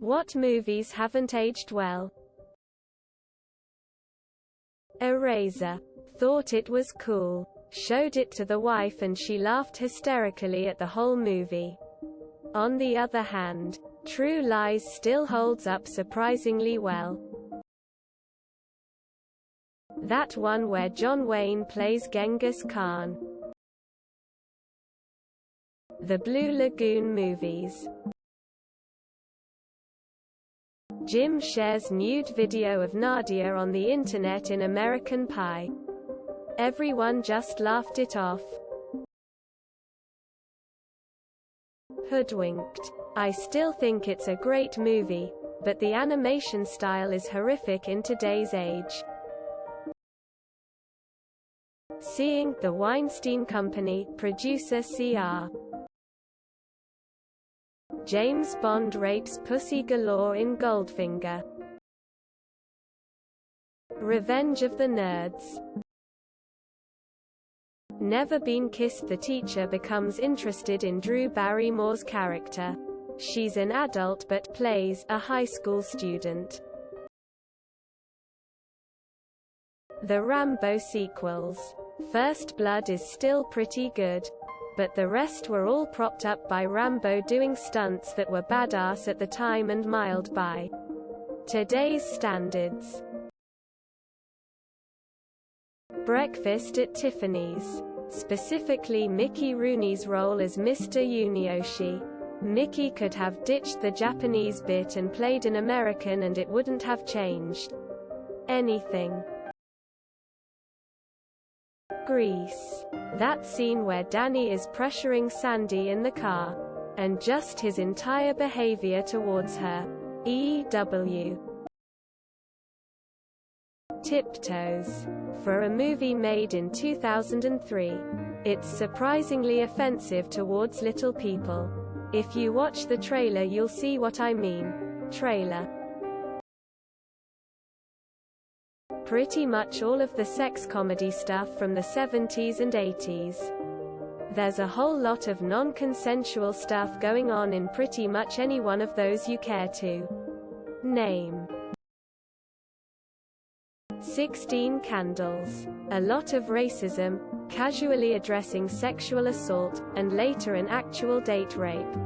What movies haven't aged well? Eraser. Thought it was cool. Showed it to the wife and she laughed hysterically at the whole movie. On the other hand, True Lies still holds up surprisingly well. That one where John Wayne plays Genghis Khan. The Blue Lagoon movies. Jim shares nude video of Nadia on the internet in American Pie. Everyone just laughed it off. Hoodwinked. I still think it's a great movie, but the animation style is horrific in today's age. Seeing The Weinstein Company, producer Cr. James Bond rapes pussy galore in Goldfinger. Revenge of the Nerds. Never Been Kissed. The teacher becomes interested in Drew Barrymore's character. She's an adult but plays a high school student. The Rambo sequels. First Blood is still pretty good, but the rest were all propped up by Rambo doing stunts that were badass at the time and mild by today's standards. Breakfast at Tiffany's. Specifically Mickey Rooney's role as Mr. Yunioshi. Mickey could have ditched the Japanese bit and played an American and it wouldn't have changed anything. Grease. That scene where Danny is pressuring Sandy in the car, and just his entire behavior towards her. E.W. Tiptoes. For a movie made in 2003, it's surprisingly offensive towards little people. If you watch the trailer you'll see what I mean. Trailer. Pretty much all of the sex comedy stuff from the 70s and 80s. There's a whole lot of non-consensual stuff going on in pretty much any one of those you care to name. 16 Candles. A lot of racism, casually addressing sexual assault, and later an actual date rape.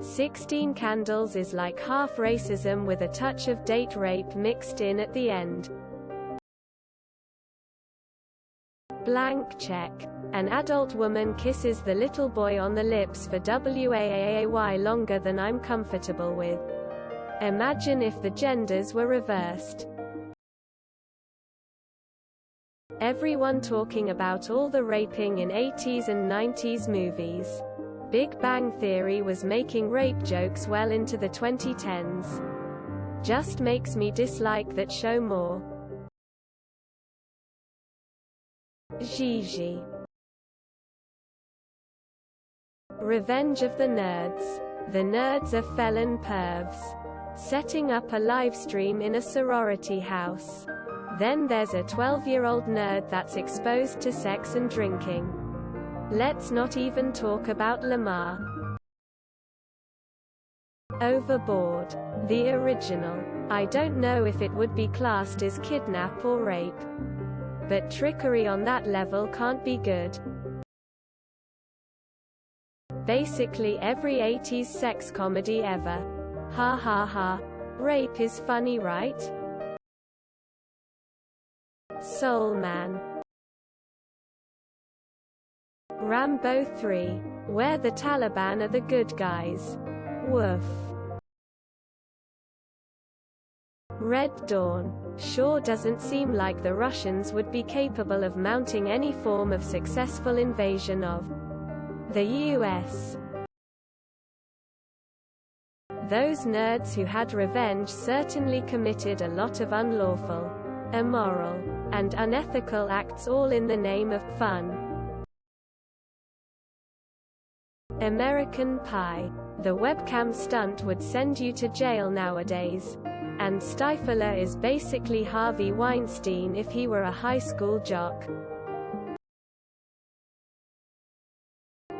16 Candles is like half racism with a touch of date rape mixed in at the end. Blank Check. An adult woman kisses the little boy on the lips for WAAAY longer than I'm comfortable with. Imagine if the genders were reversed. Everyone talking about all the raping in 80s and 90s movies. Big Bang Theory was making rape jokes well into the 2010s. Just makes me dislike that show more. Gigi. Revenge of the Nerds. The nerds are felon pervs. Setting up a live stream in a sorority house. Then there's a 12-year-old nerd that's exposed to sex and drinking. Let's not even talk about Lamar. Overboard. The original. I don't know if it would be classed as kidnap or rape. But trickery on that level can't be good. Basically every 80s sex comedy ever. Ha ha ha. Rape is funny, right? Soul Man. Rambo 3. Where the Taliban are the good guys. Woof. Red Dawn. Sure doesn't seem like the Russians would be capable of mounting any form of successful invasion of the US. Those nerds who had revenge certainly committed a lot of unlawful, immoral, and unethical acts all in the name of fun. American Pie. The webcam stunt would send you to jail nowadays. And Stifler is basically Harvey Weinstein if he were a high school jock.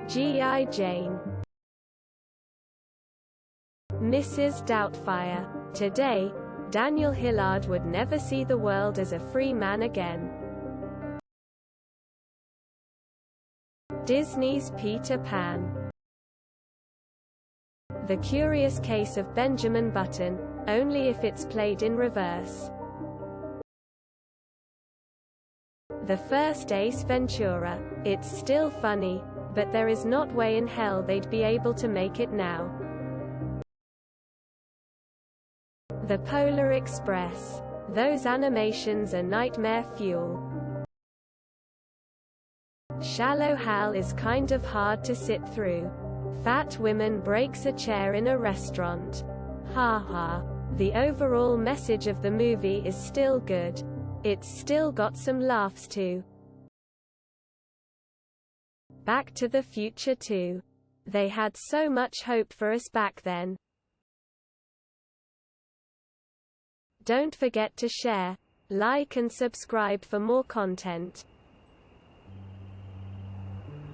G.I. Jane. Mrs. Doubtfire. Today, Daniel Hillard would never see the world as a free man again. Disney's Peter Pan. The Curious Case of Benjamin Button, only if it's played in reverse. The first Ace Ventura. It's still funny, but there is not way in hell they'd be able to make it now. The Polar Express. Those animations are nightmare fuel. Shallow Hal is kind of hard to sit through. Fat woman breaks a chair in a restaurant. Ha ha. The overall message of the movie is still good. It's still got some laughs too. Back to the Future 2. They had so much hope for us back then. Don't forget to share, like and subscribe for more content.